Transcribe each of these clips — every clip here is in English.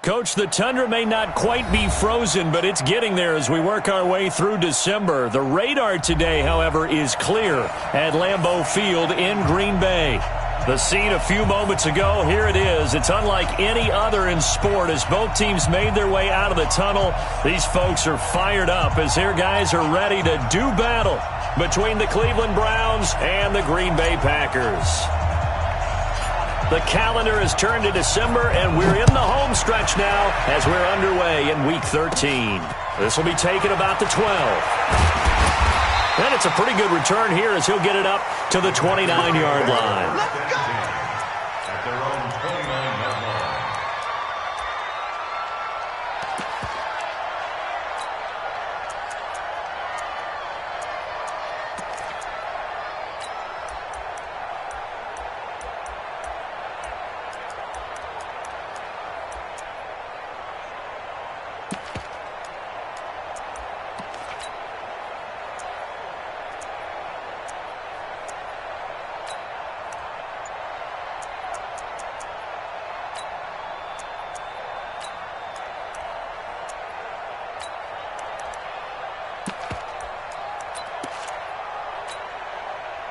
Coach, the tundra may not quite be frozen, but it's getting there as we work our way through December. The radar today, however, is clear at Lambeau Field in Green Bay. The scene a few moments ago, here it is. It's unlike any other in sport as both teams made their way out of the tunnel. These folks are fired up as their guys are ready to do battle between the Cleveland Browns and the Green Bay Packers. The calendar has turned to December, and we're in the home stretch now as we're underway in Week 13. This will be taken about the 12. And it's a pretty good return here as he'll get it up to the 29-yard line. Let's go! At their own 29-yard line.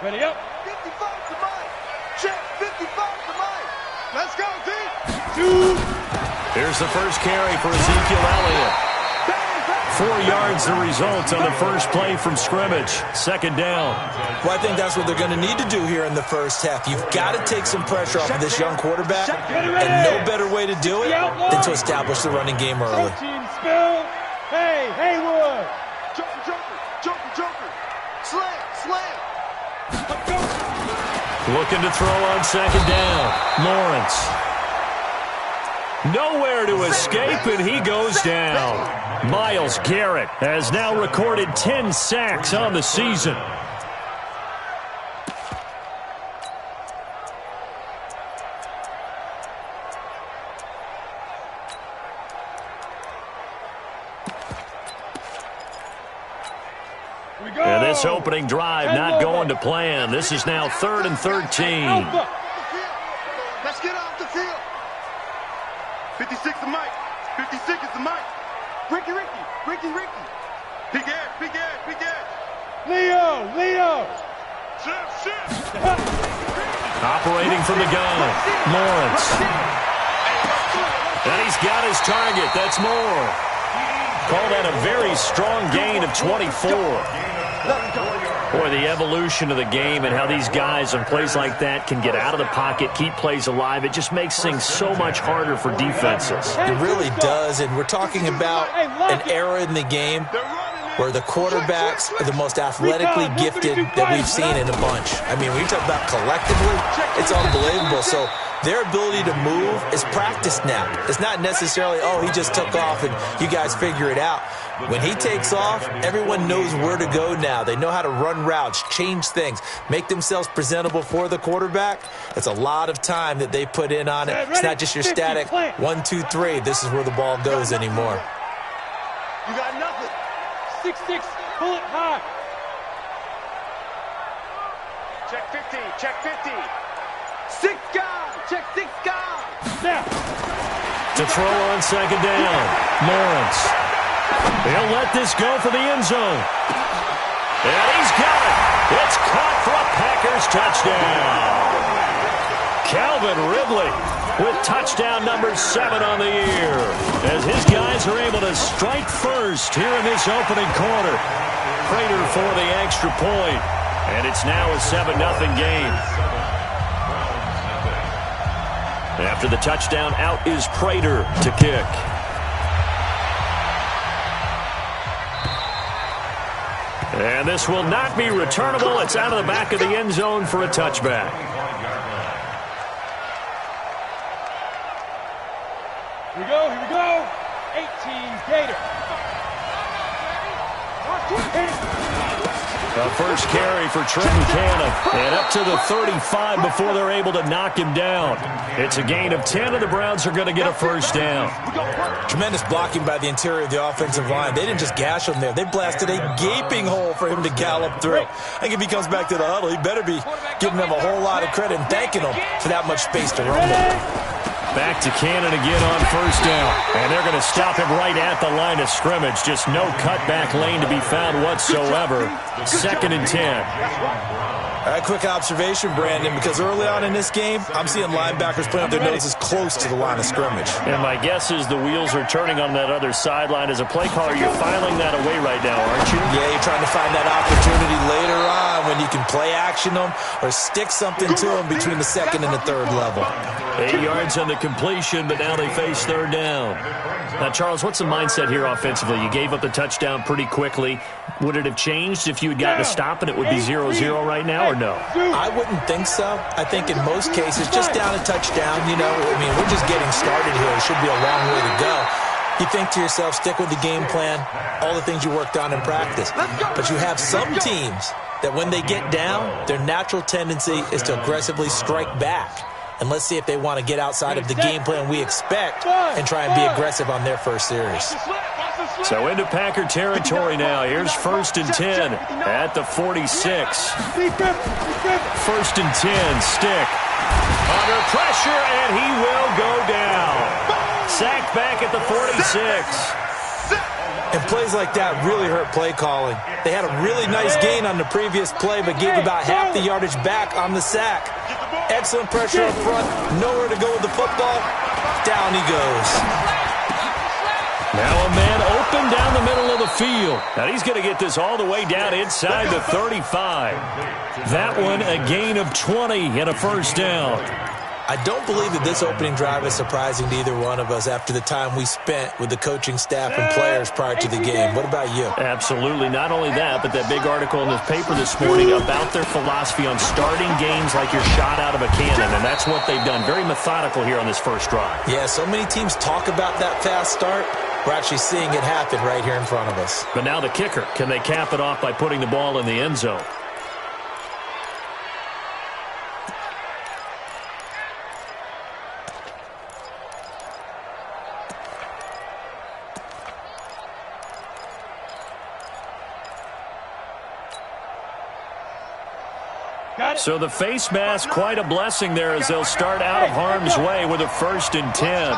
Ready up. 55 to Mike. Check 55 to Mike. Let's go, D. Here's the first carry for Ezekiel Elliott. 4 yards the result on the first play from scrimmage. Second down. Well, I think that's what they're going to need to do here in the first half. You've got to take some pressure off of this young quarterback, and no better way to do it than to establish the running game early. Hey, Haywood. Joker. Slam. Looking to throw on second down. Lawrence. Nowhere to escape, and he goes down. Myles Garrett has now recorded 10 sacks on the season. And this opening drive not going to plan. This is now 3rd and 13. Let's get off the field. 56 to Mike. 56 is the Mike. Ricky. Big edge. Leo. Shift. Operating from the gun. Lawrence. And he's got his target. That's Moore. Call that a very strong gain of 24. Boy, the evolution of the game and how these guys on plays like that can get out of the pocket, keep plays alive, it just makes things so much harder for defenses. It really does, and we're talking about an era in the game where the quarterbacks are the most athletically gifted that we've seen in a bunch. I mean, when you talk about collectively, it's unbelievable. So their ability to move is practiced now. It's not necessarily, oh, he just took off and you guys figure it out. When he takes off, everyone knows where to go now. They know how to run routes, change things, make themselves presentable for the quarterback. It's a lot of time that they put in on it. It's not just your static 1, 2, 3. This is where the ball goes anymore. You got nothing. 6-6, pull it high. Check 50. 6 guys. Check 6 guys. Now. To throw on second down. Lawrence. He'll let this go for the end zone. And he's got it. It's caught for a Packers touchdown. Calvin Ridley with touchdown number 7 on the year as his guys are able to strike first here in this opening quarter. Prater for the extra point, and it's now a 7-0 game. After the touchdown, out is Prater to kick. And this will not be returnable. It's out of the back of the end zone for a touchback. Here we go. 18 Gator. The first carry for Trenton Cannon. And up to the 35 before they're able to knock him down. It's a gain of 10, and the Browns are going to get a first down. Tremendous blocking by the interior of the offensive line. They didn't just gash him there. They blasted a gaping hole for him to gallop through. I think if he comes back to the huddle, he better be giving them a whole lot of credit and thanking them for that much space to run with. Back to Cannon again on first down. And they're going to stop him right at the line of scrimmage. Just no cutback lane to be found whatsoever. 2nd and 10. Quick observation, Brandon, because early on in this game, I'm seeing linebackers putting up their noses close to the line of scrimmage. And my guess is the wheels are turning on that other sideline. As a play caller, you're filing that away right now, aren't you? Yeah, you're trying to find that opportunity later on when you can play action them or stick something to them between the 2nd and the 3rd level. 8 yards on the completion, but now they face 3rd down. Now, Charles, what's the mindset here offensively? You gave up the touchdown pretty quickly. Would it have changed if you had gotten a stop and it would be 0-0 right now, or no? I wouldn't think so. I think in most cases, just down a touchdown, you know, I mean, we're just getting started here. It should be a long way to go. You think to yourself, stick with the game plan, all the things you worked on in practice. But you have some teams that when they get down, their natural tendency is to aggressively strike back. And let's see if they want to get outside of the game plan we expect and try and be aggressive on their first series. So into Packer territory now. Here's 1st and 10 at the 46. 1st and 10, Stick. Under pressure, and he will go down. Sacked back at the 46. And plays like that really hurt play calling. They had a really nice gain on the previous play, but gave about half the yardage back on the sack. Excellent pressure up front. Nowhere to go with the football. Down he goes. Now a man open down the middle of the field. Now he's going to get this all the way down inside the 35. That one a gain of 20 and a 1st down. I don't believe that this opening drive is surprising to either one of us after the time we spent with the coaching staff and players prior to the game. What about you? Absolutely. Not only that, but that big article in the paper this morning about their philosophy on starting games like you're shot out of a cannon, and that's what they've done. Very methodical here on this first drive. Yeah, so many teams talk about that fast start. We're actually seeing it happen right here in front of us. But now the kicker. Can they cap it off by putting the ball in the end zone? So the face mask, quite a blessing there as they'll start out of harm's way with a 1st and 10.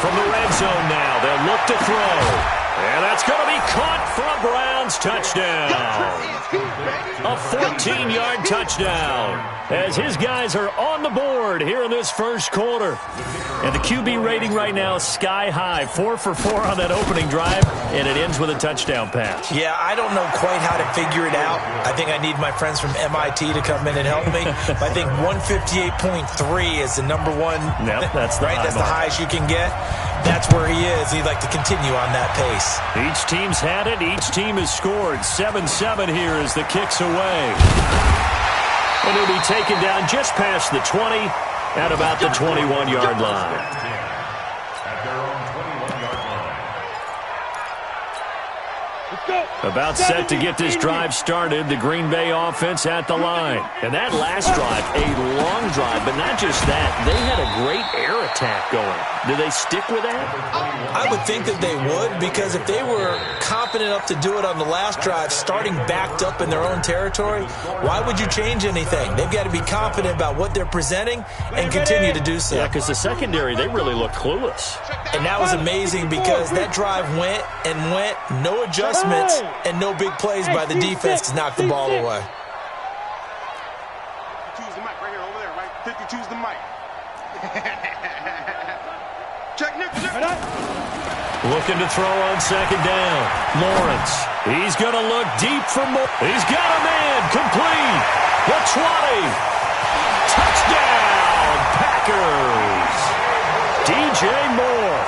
From the red zone now, they'll look to throw. And that's going to be caught for a Browns touchdown. A 14-yard touchdown as his guys are on the board here in this first quarter. And the QB rating right now is sky high. 4 for 4 on that opening drive, and it ends with a touchdown pass. Yeah, I don't know quite how to figure it out. I think I need my friends from MIT to come in and help me. I think 158.3 is the number one. Yep, that's the right. That's the highest you can get. That's where he is. He'd like to continue on that pace. Each team's had it. Each team has scored. 7-7 here as the kick's away. And he'll be taken down just past the 20 at about the 21-yard line. About set to get this drive started, the Green Bay offense at the line. And that last drive, a long drive, but not just that. They had a great air attack going. Do they stick with that? I would think that they would, because if they were confident enough to do it on the last drive, starting backed up in their own territory, why would you change anything? They've got to be confident about what they're presenting and continue to do so. Yeah, because the secondary, they really look clueless. And that was amazing because that drive went and went, no adjustments, and no big plays by the defense to knock the ball away. 52's the mic right here, over there, right? 52's the mic. Check, Nick. Looking to throw on second down. Lawrence. He's going to look deep for more. He's got a man. Complete. The 20. Touchdown, Packers. DJ Moore.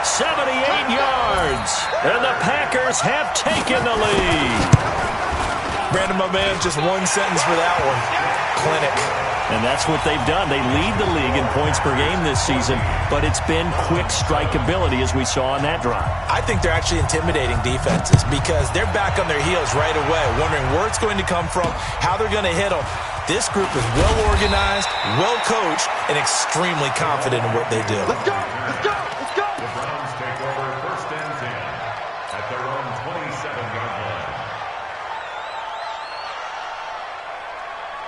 78 yards. And the Packers have taken the lead. Brandon, my man, just one sentence for that one. Clinic. And that's what they've done. They lead the league in points per game this season, but it's been quick strikeability as we saw on that drive. I think they're actually intimidating defenses because they're back on their heels right away, wondering where it's going to come from, how they're going to hit them. This group is well organized, well coached, and extremely confident in what they do. Let's go! Let's go! Let's go! The Browns take over 1st and 10 at their own 27-yard line.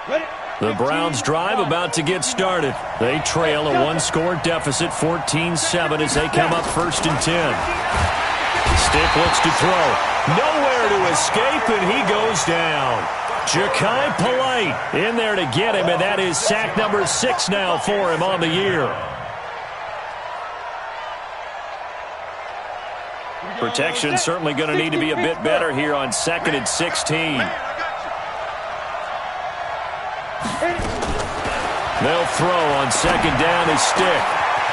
Ready? The Browns drive about to get started. They trail a one-score deficit, 14-7, as they come up 1st and 10. Stick looks to throw. Nowhere to escape, and he goes down. Ja'Kai Polite in there to get him, and that is sack number 6 now for him on the year. Protection certainly going to need to be a bit better here on 2nd and 16. They'll throw on 2nd down his stick.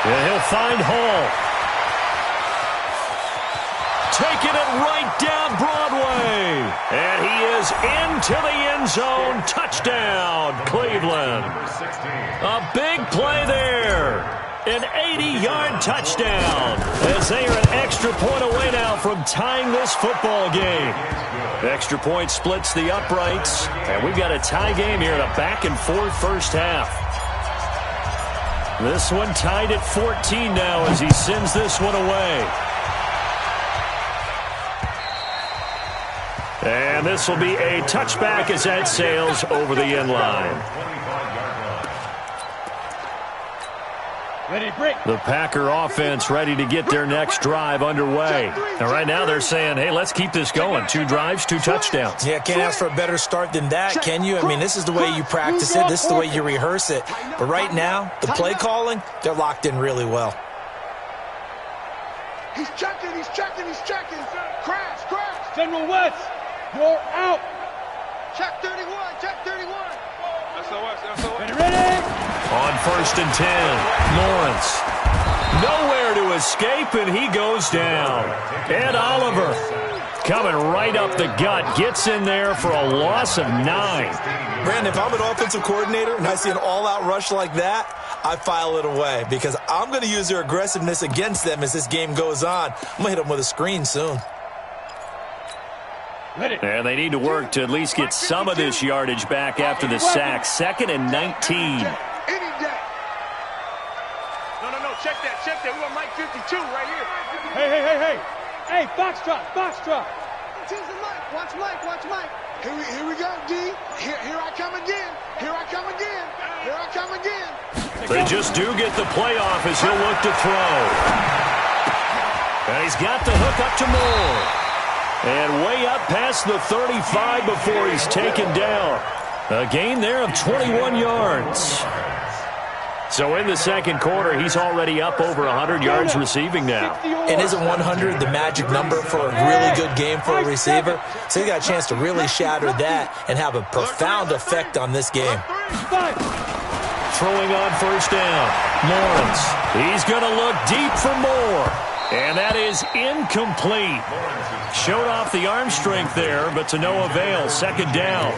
And he'll find Hall. Taking it right down Broadway. And he is into the end zone. Touchdown, Cleveland. A big play there. An 80-yard touchdown as they are an extra point away now from tying this football game. Extra point splits the uprights, and we've got a tie game here in a back-and-forth first half. This one tied at 14 now as he sends this one away. And this will be a touchback as that sails over the end line. The Packer offense ready to get their next drive underway. And right now they're saying, hey, let's keep this going. 2 drives, 2 touchdowns. Yeah, can't ask for a better start than that, can you? I mean, this is the way you practice it. This is the way you rehearse it. But right now, the play calling, they're locked in really well. He's checking. Crash. General West, you're out. Check 31. SOS. Ready? On 1st and 10, Lawrence. Nowhere to escape, and he goes down. Ed Oliver coming right up the gut. Gets in there for a loss of 9. Brandon, if I'm an offensive coordinator and I see an all-out rush like that, I file it away because I'm going to use their aggressiveness against them as this game goes on. I'm going to hit them with a screen soon. And they need to work to at least get some of this yardage back after the sack. 2nd and 19. No, check that. We want Mike 52 right here. Hey, Foxtrot. Watch Mike. Here we go, D. Here I come again. They just do get the playoff as he'll look to throw. And he's got the hook up to Moore. And way up past the 35 before he's taken down. A gain there of 21 yards. So in the second quarter, he's already up over 100 yards receiving now. And isn't 100 the magic number for a really good game for a receiver? So he got a chance to really shatter that and have a profound effect on this game. Throwing on 1st down. Lawrence. He's going to look deep for more. And that is incomplete. Showed off the arm strength there, but to no avail. 2nd down.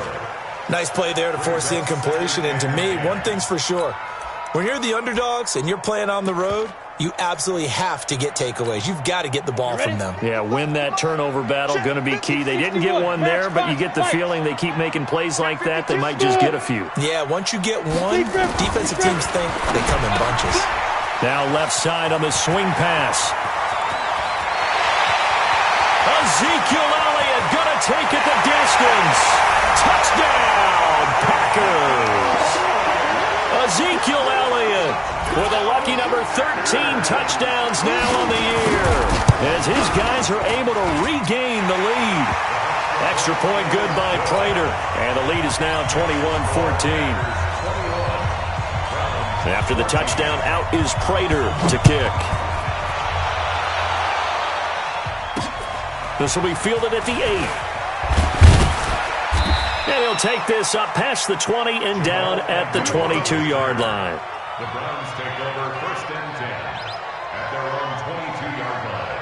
Nice play there to force the incompletion. And to me, one thing's for sure. When you're the underdogs and you're playing on the road, you absolutely have to get takeaways. You've got to get the ball from them. Yeah, win that turnover battle, going to be key. They didn't get one there, but you get the feeling they keep making plays like that, they might just get a few. Yeah, once you get one, defensive teams think they come in bunches. Now left side on the swing pass. Ezekiel Elliott going to take it the distance. Touchdown, Packers. Ezekiel Elliott with a lucky number 13 touchdowns now on the year as his guys are able to regain the lead. Extra point good by Prater, and the lead is now 21-14. After the touchdown, out is Prater to kick. This will be fielded at the 8. And he'll take this up past the 20 and down at the 22-yard line. The Browns take over 1st and 10 at their own 22-yard line.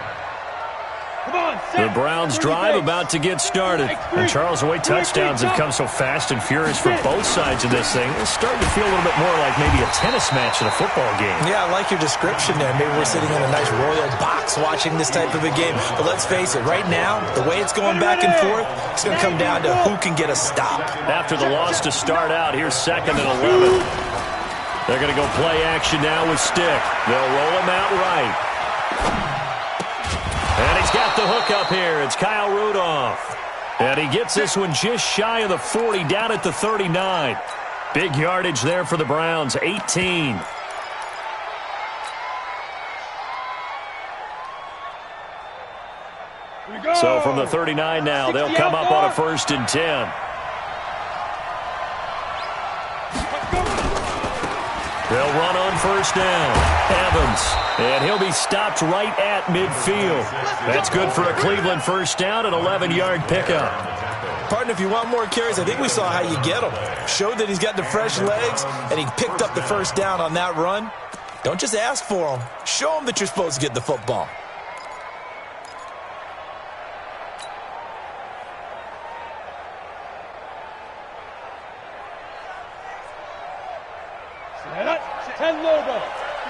The Browns drive about to get started. And Charles, the way touchdowns have come so fast and furious for both sides of this thing, it's starting to feel a little bit more like maybe a tennis match in a football game. Yeah, I like your description there. Maybe we're sitting in a nice royal box watching this type of a game. But let's face it, right now, the way it's going back and forth, it's going to come down to who can get a stop. After the loss to start out, here's 2nd and 11. They're going to go play action now with Stick. They'll roll him out right. And he's got the hook up here. It's Kyle Rudolph. And he gets this one just shy of the 40, down at the 39. Big yardage there for the Browns, 18. So from the 39 now, they'll come up on a 1st and 10. They'll run on 1st down. Evans, and he'll be stopped right at midfield. That's good for a Cleveland 1st down, an 11-yard pickup. Partner, if you want more carries, I think we saw how you get him. Showed that he's got the fresh legs, and he picked up the 1st down on that run. Don't just ask for him. Show him that you're supposed to get the football.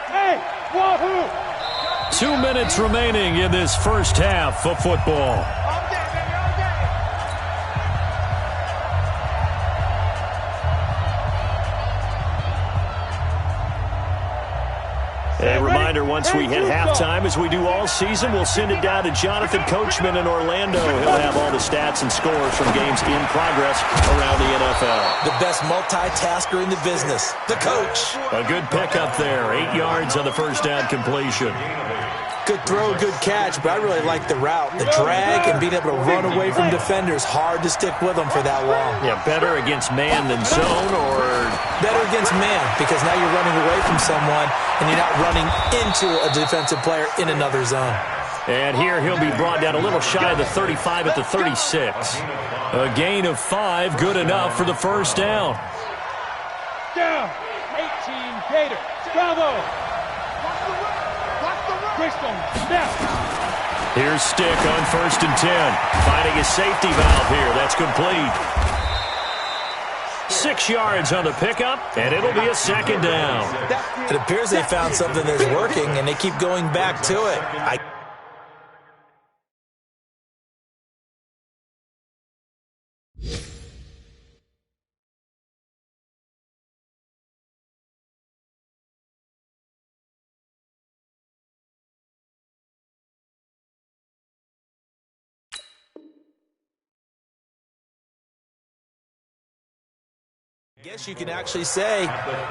Hey, wahoo! 2 minutes remaining in this first half of football. A reminder, once we hit halftime, as we do all season, we'll send it down to Jonathan Coachman in Orlando. He'll have all the stats and scores from games in progress around the NFL. The best multitasker in the business, the coach. A good pickup there, 8 yards on the 1st down completion. Good throw, good catch, but I really like the route. The drag and being able to run away from defenders, hard to stick with them for that long. Yeah, better against man than zone, or? Better against man, because now you're running away from someone and you're not running into a defensive player in another zone. And here he'll be brought down a little shy of the 35 at the 36. A gain of 5, good enough for the 1st down. Down, 18 Gators, bravo! Here's Stick on 1st and 10. Finding a safety valve here. That's complete. 6 yards on the pickup, and it'll be a 2nd down. It appears they found something that's working, and they keep going back to it. I guess you can actually say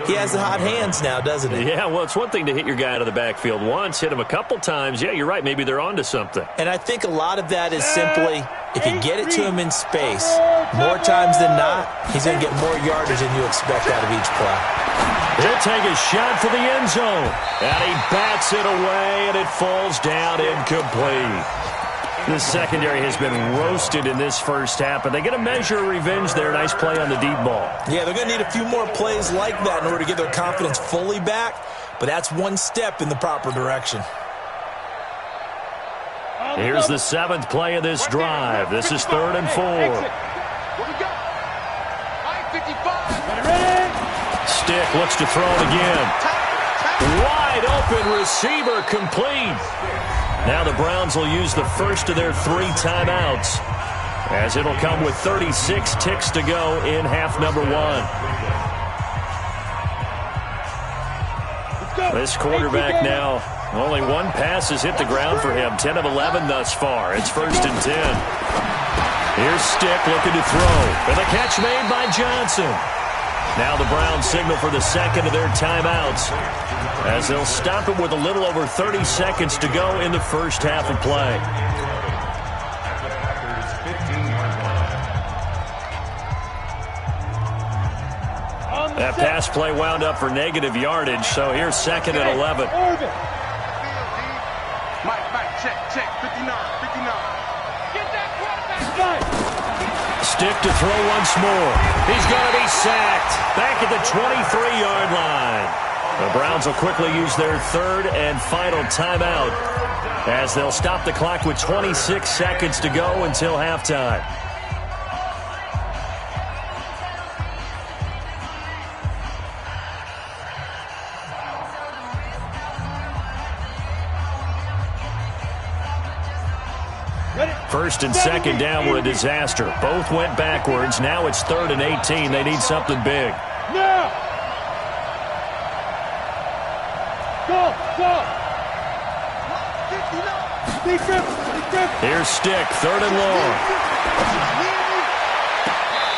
he has the hot hands now, doesn't he? Yeah, well, it's one thing to hit your guy out of the backfield once, hit him a couple times. Yeah, you're right. Maybe they're onto something. And I think a lot of that is simply, if you get it to him in space, more times than not, he's going to get more yardage than you expect out of each play. He'll take a shot for the end zone. And he bats it away, and it falls down incomplete. The secondary has been roasted in this first half, but they get a measure of revenge there. Nice play on the deep ball. Yeah, they're going to need a few more plays like that in order to get their confidence fully back, but that's one step in the proper direction. Here's the 7th play of this drive. This is 3rd and 4. Stick looks to throw it again. Wide open receiver, complete. Now the Browns will use the first of their 3 timeouts, as it'll come with 36 ticks to go in half number 1. This quarterback now, only 1 pass has hit the ground for him, 10 of 11 thus far. It's 1st and 10. Here's Stick looking to throw, and the catch made by Johnson. Now the Browns signal for the 2nd of their timeouts, as they'll stop it with a little over 30 seconds to go in the first half of play. That pass play wound up for negative yardage, so here's 2nd and 11. Mike, check, 59. Get that quarterback. Stick to throw once more. He's going to be sacked back at the 23-yard line. The Browns will quickly use their 3rd and final timeout, as they'll stop the clock with 26 seconds to go until halftime. First and 2nd down were a disaster. Both went backwards. Now it's 3rd and 18. They need something big. Now! Go! Here's Stick, 3rd and long.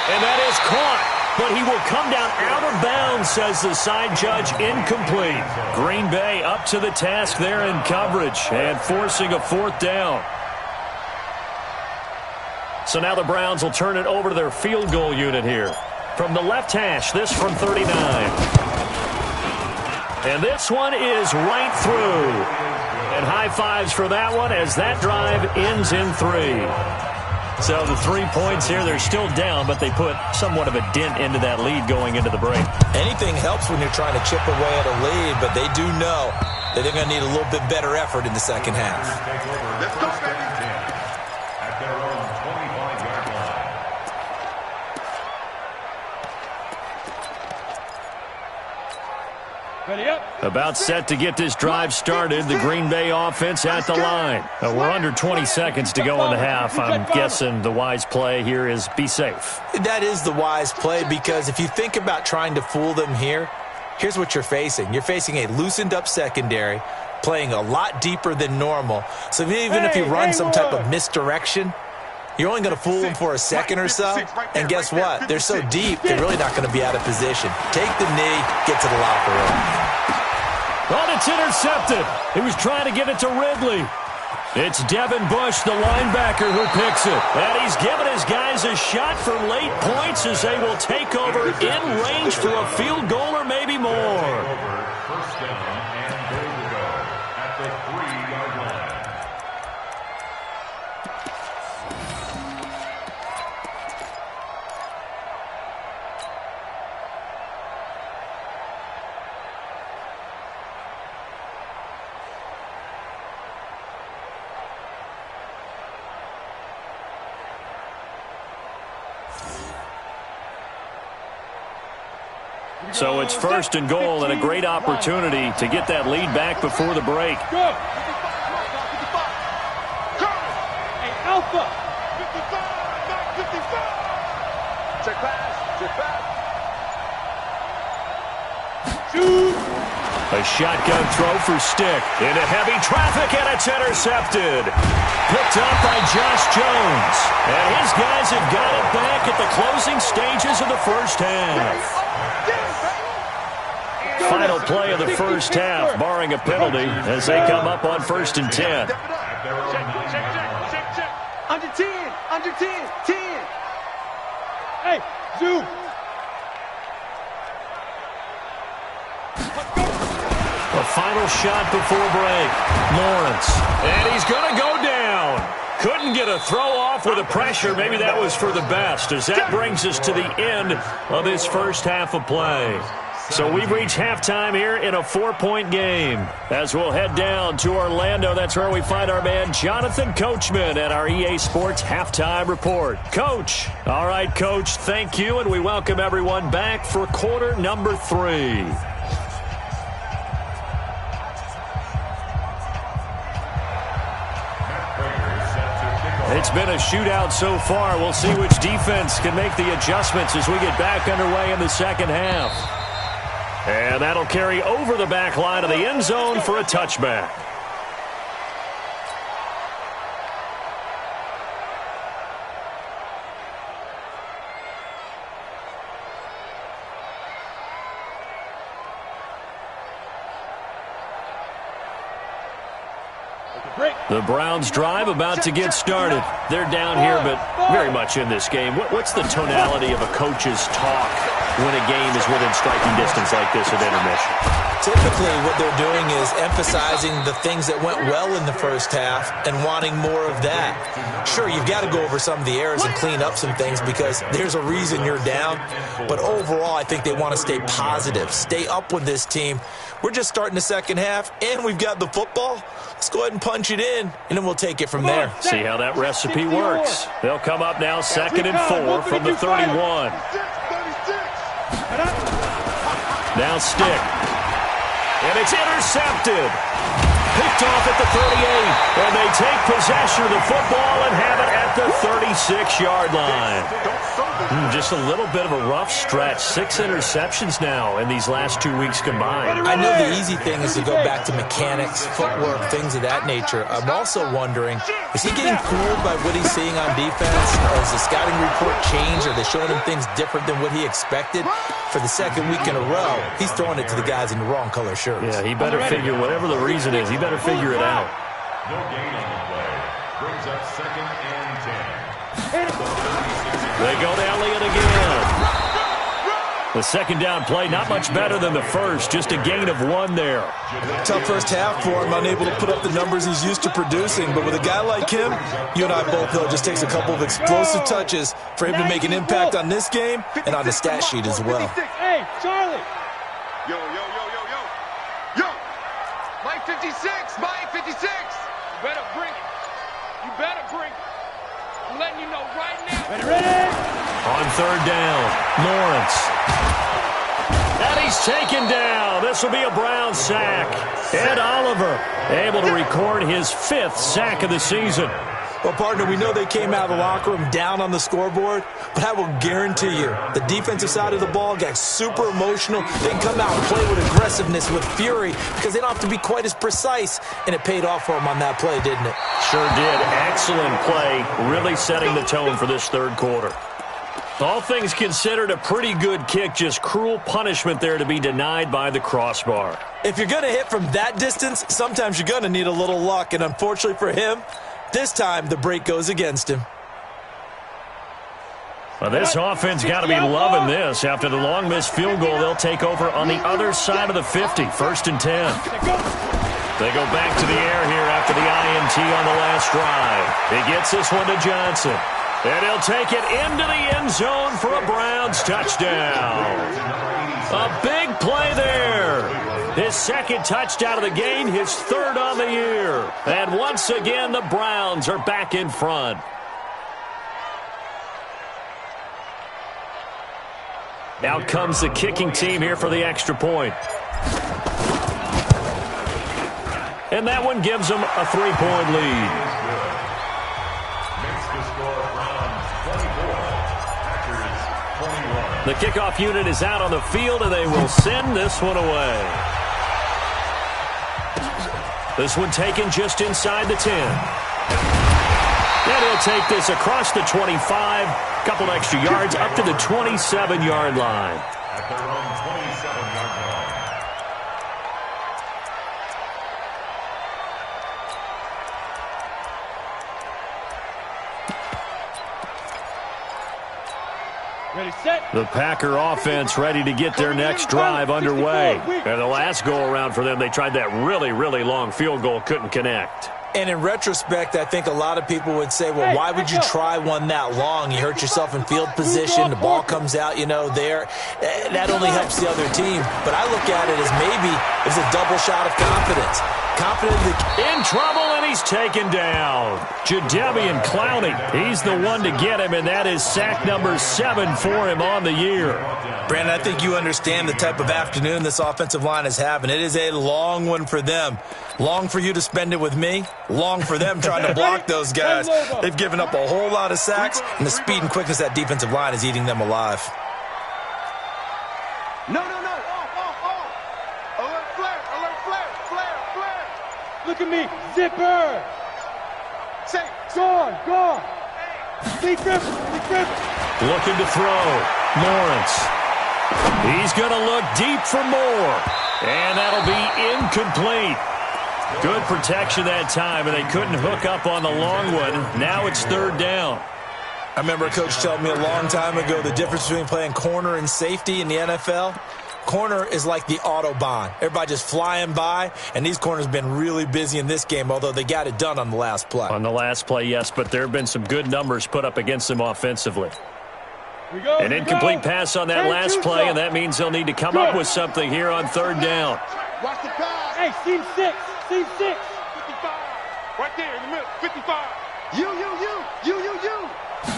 And that is caught. but he will come down out of bounds, says the side judge. Incomplete. Green Bay up to the task there in coverage and forcing a fourth down. So now the Browns will turn it over to their field goal unit here. From the left hash, this from 39. And this one is right through. And high fives for that one as that drive ends in 3. So the 3 points here, they're still down, but they put somewhat of a dent into that lead going into the break. Anything helps when you're trying to chip away at a lead, but they do know that they're going to need a little bit better effort in the second half. Let's go, baby. At their own 25-yard line. Ready up. About set to get this drive started. The Green Bay offense at the line. We're under 20 seconds to go in the half. I'm guessing the wise play here is be safe. That is the wise play, because if you think about trying to fool them here, here's what you're facing. You're facing a loosened up secondary, playing a lot deeper than normal. So even if you run some type of misdirection, you're only going to fool them for a second or so. And guess what? They're so deep, they're really not going to be out of position. Take the knee, get to the locker room. Oh, it's intercepted. He was trying to get it to Ridley. It's Devin Bush, the linebacker, who picks it. And he's giving his guys a shot for late points as they will take over in range for a field goal or maybe more. First down and goal to go at the 3-yard line. So it's first and goal and a great opportunity to get that lead back before the break. Go. Hey, Alpha. 55, not 55. Check pass. Check pass. Shoot. A shotgun throw for Stick. Into heavy traffic, and it's intercepted. Picked up by Josh Jones. And his guys have got it back at the closing stages of the first half. Final play of the first half, barring a penalty, as they come up on 1st and 10. Check. Under 10. Under 10. 10. Hey, zoom. A final shot before break. Lawrence. And he's going to go down. Couldn't get a throw off with the pressure. Maybe that was for the best, as that brings us to the end of this first half of play. So we've reached halftime here in a 4-point game. As we'll head down to Orlando, that's where we find our man Jonathan Coachman at our EA Sports Halftime Report. Coach. All right, Coach, thank you, and we welcome everyone back for quarter number 3. It's been a shootout so far. We'll see which defense can make the adjustments as we get back underway in the second half. And that'll carry over the back line of the end zone for a touchback. The Browns drive about to get started. They're down here, but very much in this game. What's the tonality of a coach's talk when a game is within striking distance like this at intermission? Typically, what they're doing is emphasizing the things that went well in the first half and wanting more of that. Sure, you've got to go over some of the errors and clean up some things because there's a reason you're down. But overall, I think they want to stay positive, stay up with this team. We're just starting the second half, and we've got the football. Let's go ahead and punch it in, and then we'll take it from there. See how that recipe works. They'll come up now 2nd and 4 from the 31. Now Stick. And it's intercepted. Picked picked off at the 38. And they take possession of the football and have it at the 36-yard line. Just a little bit of a rough stretch. 6 interceptions now in these last 2 weeks combined. I know the easy thing is to go back to mechanics, footwork, things of that nature. I'm also wondering, is he getting fooled by what he's seeing on defense? Or has the scouting report changed? Are they showing him things different than what he expected? For the second week in a row, he's throwing it to the guys in the wrong color shirts. Yeah, he better figure, whatever the reason is, he better figure it out. No gain on the play. Brings up 2nd and 10. They go to Elliott again. The second down play, not much better than the first, just a gain of 1 there. Tough first half for him, unable to put up the numbers he's used to producing. But with a guy like him, you and I both know it just takes a couple of explosive touches for him to make an impact on this game and on the stat sheet as well. Hey, Charlie. Yo. Mike 56, Mike 56. You better bring it. I'm letting you know right now. Ready? On 3rd down, Lawrence. And he's taken down. This will be a Brown sack. Ed Oliver able to record his 5th sack of the season. Well, partner, we know they came out of the locker room down on the scoreboard, but I will guarantee you the defensive side of the ball got super emotional. They can come out and play with aggressiveness, with fury, because they don't have to be quite as precise, and it paid off for them on that play, didn't it? Sure did. Excellent play, really setting the tone for this 3rd quarter. All things considered, a pretty good kick, just cruel punishment there to be denied by the crossbar. If you're going to hit from that distance, sometimes you're going to need a little luck, and unfortunately for him, this time, the break goes against him. Well, this offense got to be loving this. After the long missed field goal, they'll take over on the other side of the 50, 1st and 10. They go back to the air here after the INT on the last drive. He gets this one to Johnson. And he'll take it into the end zone for a Browns touchdown. A big play there. His 2nd touchdown of the game, his 3rd on the year. And once again, the Browns are back in front. Out comes the kicking team here for the extra point. And that one gives them a 3-point lead. Makes the score Browns 24, Packers 21. The kickoff unit is out on the field, and they will send this one away. This one taken just inside the 10. And he'll take this across the 25, couple extra yards up to the 27-yard line. At their own 27-yard line. Ready, set. The Packer offense ready to get their next drive underway. And the last go-around for them, they tried that really, really long field goal, couldn't connect. And in retrospect, I think a lot of people would say, well, why would you try one that long? You hurt yourself in field position. The ball comes out, there. That only helps the other team. But I look at it as maybe it's a double shot of confidence. In trouble, and he's taken down. Jadeveon Clowney, he's the one to get him, and that is sack number 7 for him on the year. Brandon, I think you understand the type of afternoon this offensive line is having. It is a long one for them. Long for you to spend it with me. Long for them trying to block those guys. They've given up a whole lot of sacks, and the speed and quickness of that defensive line is eating them alive. No. Look at me, zipper. Say, gone. Be careful. Looking to throw. Lawrence. He's going to look deep for more. And that'll be incomplete. Good protection that time, and they couldn't hook up on the long one. Now it's 3rd down. I remember a coach telling me a long time ago the difference between playing corner and safety in the NFL. Corner is like the Autobahn. Everybody just flying by, and these corners have been really busy in this game, although they got it done on the last play. On the last play, yes, but there have been some good numbers put up against them offensively. An incomplete pass on that last play, and that means they'll need to come up with something here on 3rd down. Watch the pass. Hey, seam 6. 55. Right there in the middle. 55. You.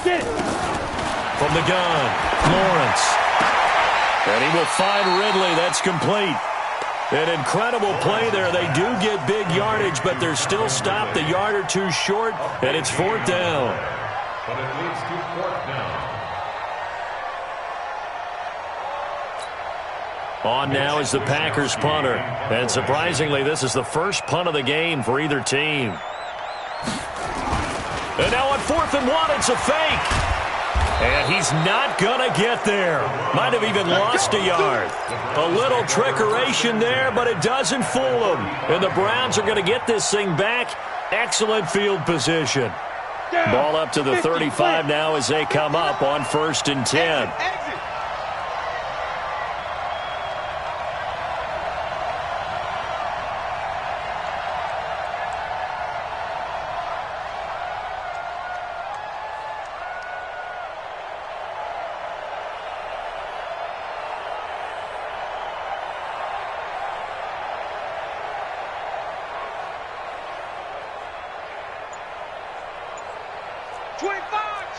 Get it. From the gun, Lawrence. And he will find Ridley. That's complete. An incredible play there. They do get big yardage, but they're still stopped a yard or two short, and it's 4th down. But it leads to 4th down. On now is the Packers punter. And surprisingly, this is the first punt of the game for either team. And now on 4th and 1, it's a fake. And he's not going to get there. Might have even lost a yard. A little trickeration there, but it doesn't fool him. And the Browns are going to get this thing back. Excellent field position. Ball up to the 35 now as they come up on 1st and 10.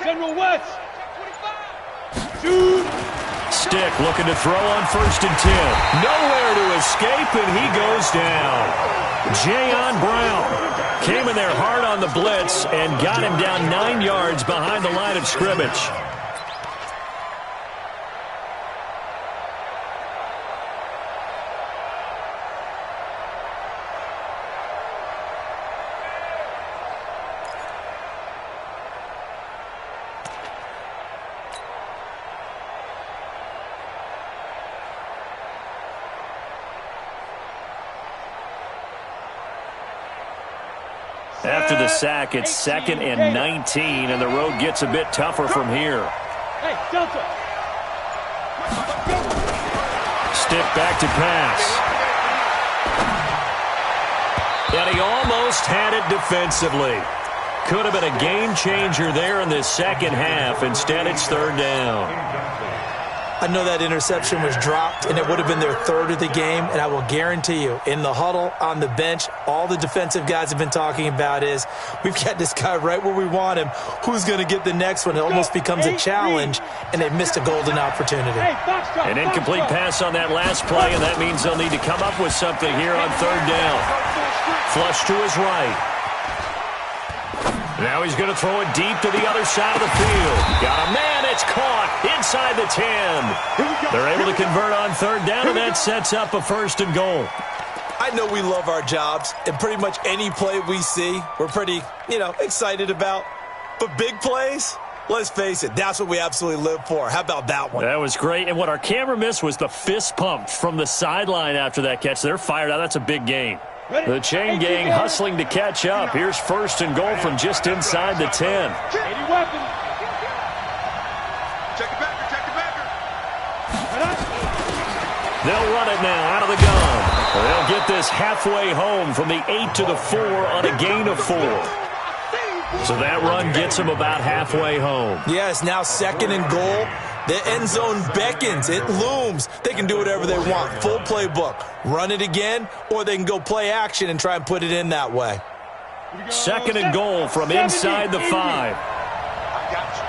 General West. Stick looking to throw on 1st and 10. Nowhere to escape, and he goes down. Jayon Brown came in there hard on the blitz and got him down 9 yards behind the line of scrimmage. After the sack, it's 2nd and 19, and the road gets a bit tougher from here. Hey, Delta. Stick back to pass. And he almost had it defensively. Could have been a game changer there in the second half. Instead, it's 3rd down. I know that interception was dropped, and it would have been their 3rd of the game, and I will guarantee you, in the huddle, on the bench, all the defensive guys have been talking about is, we've got this guy right where we want him. Who's going to get the next one? It almost becomes a challenge, and they missed a golden opportunity. An incomplete pass on that last play, and that means they'll need to come up with something here on 3rd down. Flush to his right. Now he's going to throw it deep to the other side of the field. Got a man, it's caught inside the 10. They're able to convert on 3rd down, and that sets up a 1st and goal. I know we love our jobs, and pretty much any play we see, we're pretty, excited about. But big plays, let's face it, that's what we absolutely live for. How about that one? That was great, and what our camera missed was the fist pump from the sideline after that catch. They're fired out. That's a big gain. The chain gang hustling to catch up. Here's 1st and goal from just inside the 10. Check it backer. They'll run it now out of the gun. They'll get this halfway home from the 8 to the 4 on a gain of 4. So that run gets them about halfway home. Yes, now 2nd and goal. The end zone beckons. It looms. They can do whatever they want. Full playbook. Run it again, or they can go play action and try and put it in that way. 2nd and goal from inside the 5. I got you.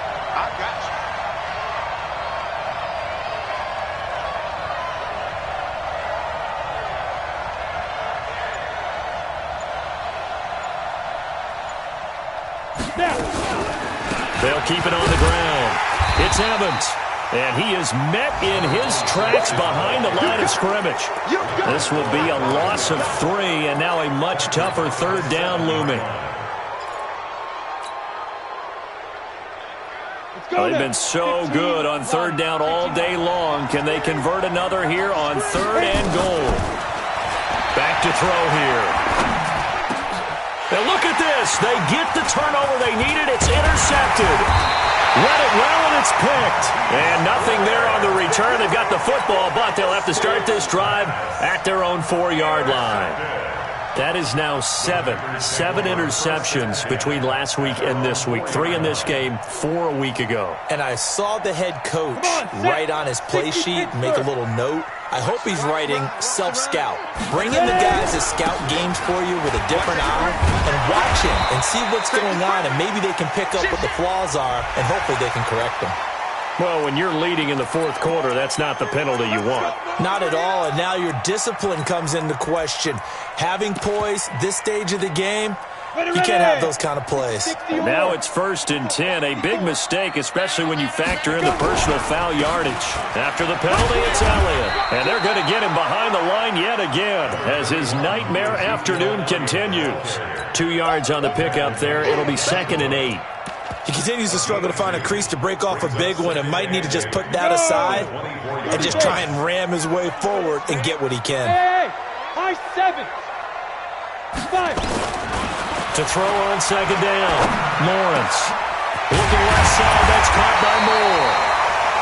They'll keep it on the ground. It's Evans. And he is met in his tracks behind the line of scrimmage. This will be a loss of 3, and now a much tougher 3rd down looming. They've been so good on 3rd down all day long. Can they convert another here on 3rd and goal? Back to throw here. And look at this. They get the turnover they needed. It's intercepted. Read it well, and it's picked. And nothing there on the return. They've got the football, but they'll have to start this drive at their own 4-yard line. That is now 7 interceptions between last week and this week. 3 in this game, 4 a week ago. And I saw the head coach write on his play sheet and make a little note. I hope he's writing self-scout. Bring in the guys that scout games for you with a different eye and watch him and see what's going on, and maybe they can pick up what the flaws are, and hopefully they can correct them. Well, when you're leading in the fourth quarter, that's not the penalty you want. Not at all, and now your discipline comes into question. Having poise this stage of the game, you can't have those kind of plays. Now it's 1st and 10, a big mistake, especially when you factor in the personal foul yardage. After the penalty, it's Elliott, and they're going to get him behind the line yet again as his nightmare afternoon continues. 2 yards on the pickup there. It'll be 2nd and 8. He continues to struggle to find a crease to break off a big one and might need to just put that aside and just try and ram his way forward and get what he can. Hey, high 7. 5. To throw on 2nd down. Lawrence. Looking left side. That's caught by Moore.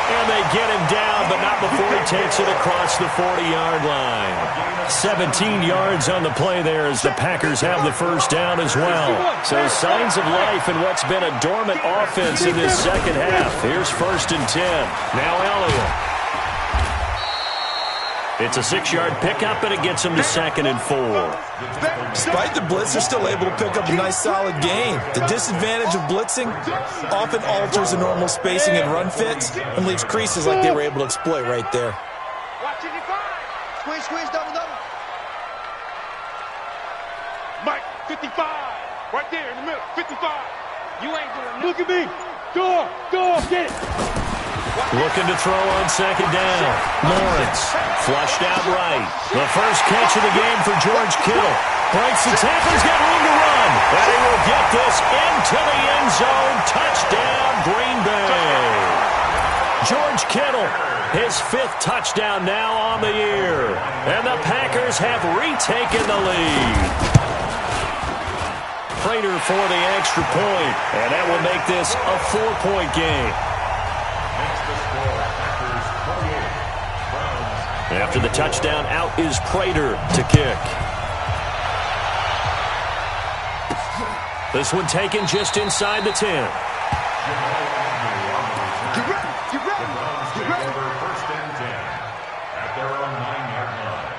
And they get him down, but not before he takes it across the 40-yard line. 17 yards on the play there as the Packers have the first down as well. So signs of life in what's been a dormant offense in this second half. Here's 1st and 10. Now Elliott. It's a 6-yard pickup, and it gets him to 2nd and 4. Despite the blitz, they're still able to pick up a nice, solid gain. The disadvantage of blitzing often alters the normal spacing and run fits and leaves creases like they were able to exploit right there. Squeeze, double. Mike, 55. Right there in the middle, 55. You ain't doing nothing. Look at me. Go, get it. Looking to throw on 2nd down. Lawrence flushed out right. The first catch of the game for George Kittle. Breaks the tackle. He's got room to run. And he will get this into the end zone. Touchdown, Green Bay. George Kittle, his 5th touchdown now on the year. And the Packers have retaken the lead. Prater for the extra point. And that will make this a 4-point game. After the touchdown, out is Prater to kick. This one taken just inside the 10. Get ready. 1st and 10 at their own 9-yard line.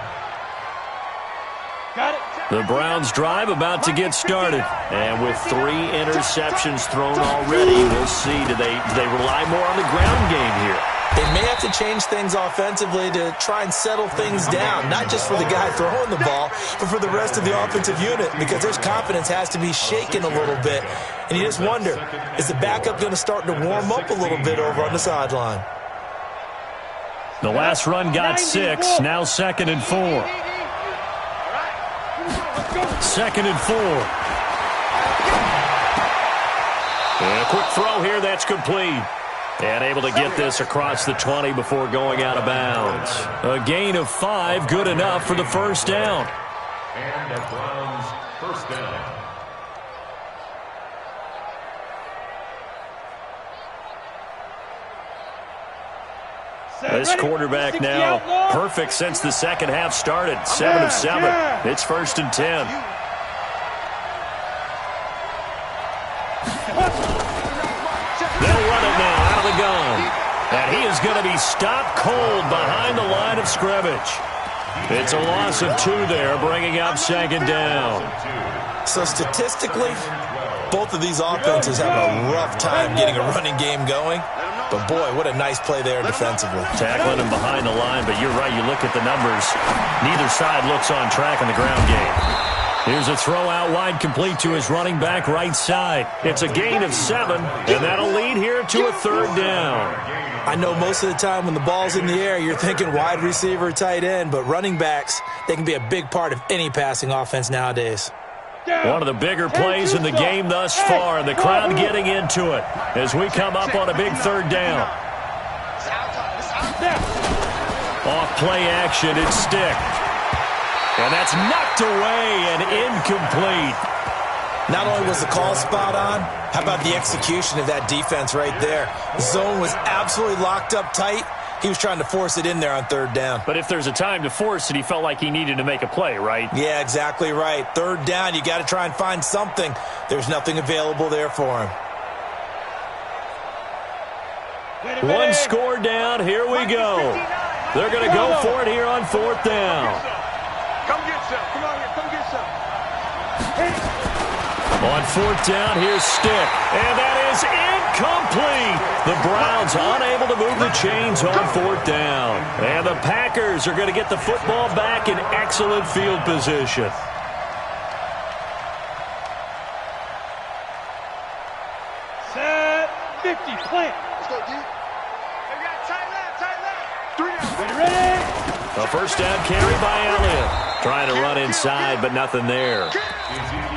Got it. The Browns drive about to get started. And with 3 interceptions thrown already, we'll see. Do they rely more on the ground game here? They may have to change things offensively to try and settle things down, not just for the guy throwing the ball, but for the rest of the offensive unit, because their confidence has to be shaken a little bit. And you just wonder, is the backup going to start to warm up a little bit over on the sideline? The last run got 6, now 2nd and 4. 2nd and 4. And a quick throw here, that's complete. And able to get this across the 20 before going out of bounds. A gain of 5, good enough for the first down. And the Browns' first down. This quarterback now perfect since the second half started. 7 of 7. It's 1st and 10. They'll run it now out of the gun. And he is going to be stopped cold behind the line of scrimmage. It's a loss of 2 there, bringing up 2nd down. So statistically, both of these offenses have a rough time getting a running game going. But, boy, what a nice play there defensively. Tackling him behind the line, but you're right. You look at the numbers. Neither side looks on track in the ground game. Here's a throw out wide, complete to his running back right side. It's a gain of 7, and that'll lead here to a 3rd down. I know most of the time when the ball's in the air, you're thinking wide receiver, tight end, but running backs, they can be a big part of any passing offense nowadays. One of the bigger plays in the game thus far, and the crowd getting into it as we come up on a big 3rd down. Off play action, it's Stick. And that's knocked away and incomplete. Not only was the call spot on, how about the execution of that defense right there? The zone was absolutely locked up tight. He was trying to force it in there on 3rd down. But if there's a time to force it, he felt like he needed to make a play, right? Yeah, exactly right. 3rd down, you got to try and find something. There's nothing available there for him. One score down, here we go. They're going to go for it here on 4th down. Come get some. Come on here. Come get some. On 4th down, here's Stick. And that is is incomplete. The Browns unable to move the chains on 4th down. And the Packers are going to get the football back in excellent field position. Set 50, plant. Let's go, D. Ready? A first down carry by Elliott. Trying to run inside, but nothing there.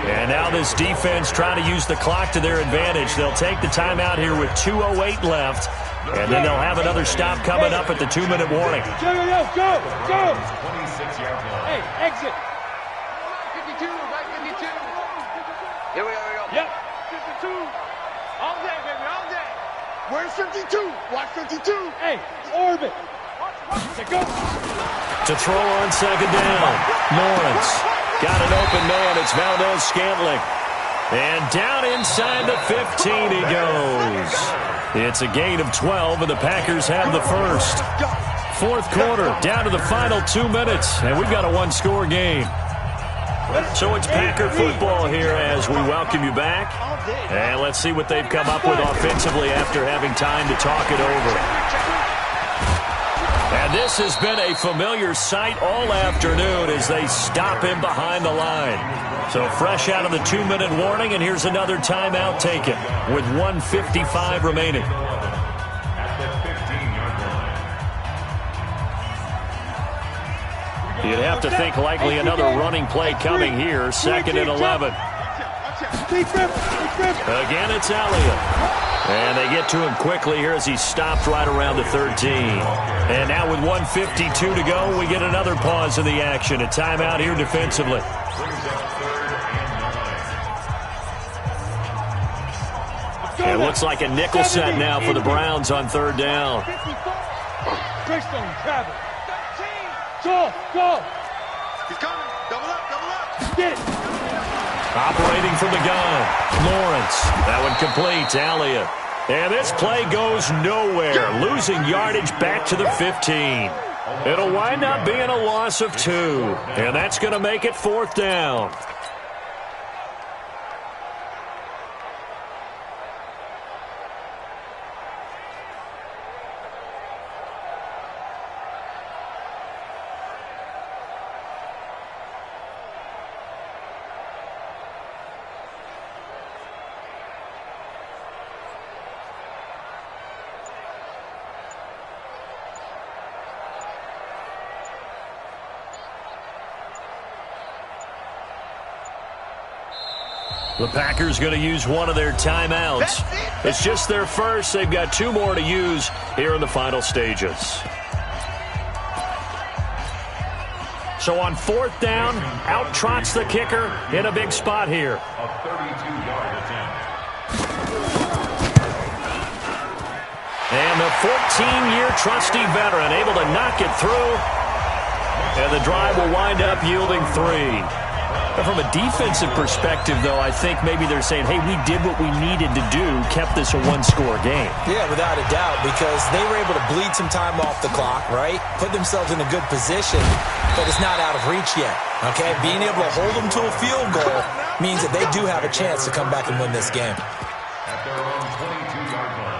And now this defense trying to use the clock to their advantage. They'll take the timeout here with 2:08 left. And then they'll have another stop coming up at the 2-minute warning. Go. Hey, exit. 52, right 52. Here we go. Yep. 52. All day, baby, all day. Where's 52? Watch 52. Hey, orbit. Go. To throw on 2nd down. Lawrence got an open man. It's Valdez-Scantling. And down inside the 15 he goes. It's a gain of 12, and the Packers have the first. 4th quarter, down to the final 2 minutes, and we've got a one-score game. So it's Packer football here as we welcome you back. And let's see what they've come up with offensively after having time to talk it over. And this has been a familiar sight all afternoon as they stop him behind the line. So fresh out of the 2-minute warning, and here's another timeout taken with 1:55 remaining. You'd have to think likely another running play coming here. 2nd and 11. Again, it's Elliott. And they get to him quickly here as he stopped right around the 13. And now with 1:52 to go, we get another pause in the action. A timeout here defensively. It looks like a nickel set now for the Browns on 3rd down. Go. He's coming. Double up. Get it. Operating from the gun, Lawrence. That one complete to Elliott. And this play goes nowhere, losing yardage back to the 15. It'll wind up being a loss of 2, and that's going to make it 4th down. The Packers going to use one of their timeouts. It's just their first. They've got 2 more to use here in the final stages. So on 4th down, out trots the kicker in a big spot here. A 32-yard attempt. And the 14-year trusty veteran able to knock it through. And the drive will wind up yielding 3. From a defensive perspective, though, I think maybe they're saying, hey, we did what we needed to do, kept this a one-score game. Yeah, without a doubt, because they were able to bleed some time off the clock, right? Put themselves in a good position, but it's not out of reach yet, okay? Being able to hold them to a field goal means that they do have a chance to come back and win this game. At their own 22-yard line.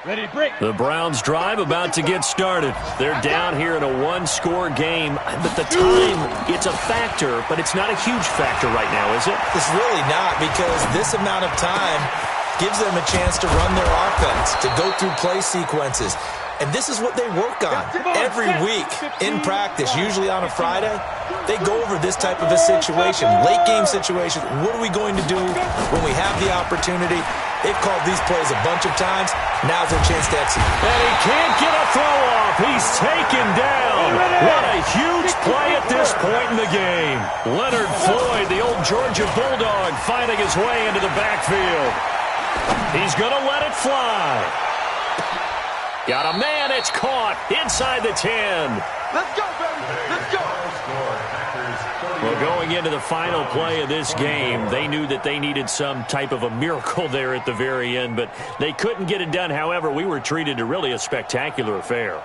Ready to break. The Browns drive about to get started. They're down here in a one-score game. But the time, it's a factor, but it's not a huge factor right now, is it? It's really not, because this amount of time gives them a chance to run their offense, to go through play sequences. And this is what they work on every week in practice, usually on a Friday. They go over this type of a situation, late game situation. What are we going to do when we have the opportunity? They've called these plays a bunch of times. Now's their chance to execute. And he can't get a throw off. He's taken down. What a huge play at this point in the game. Leonard Floyd, the old Georgia Bulldog, finding his way into the backfield. He's going to let it fly. Got a man, it's caught inside the 10. Let's go, baby. Let's go. Well, going into the final play of this game, they knew that they needed some type of a miracle there at the very end, but they couldn't get it done. However, we were treated to really a spectacular affair.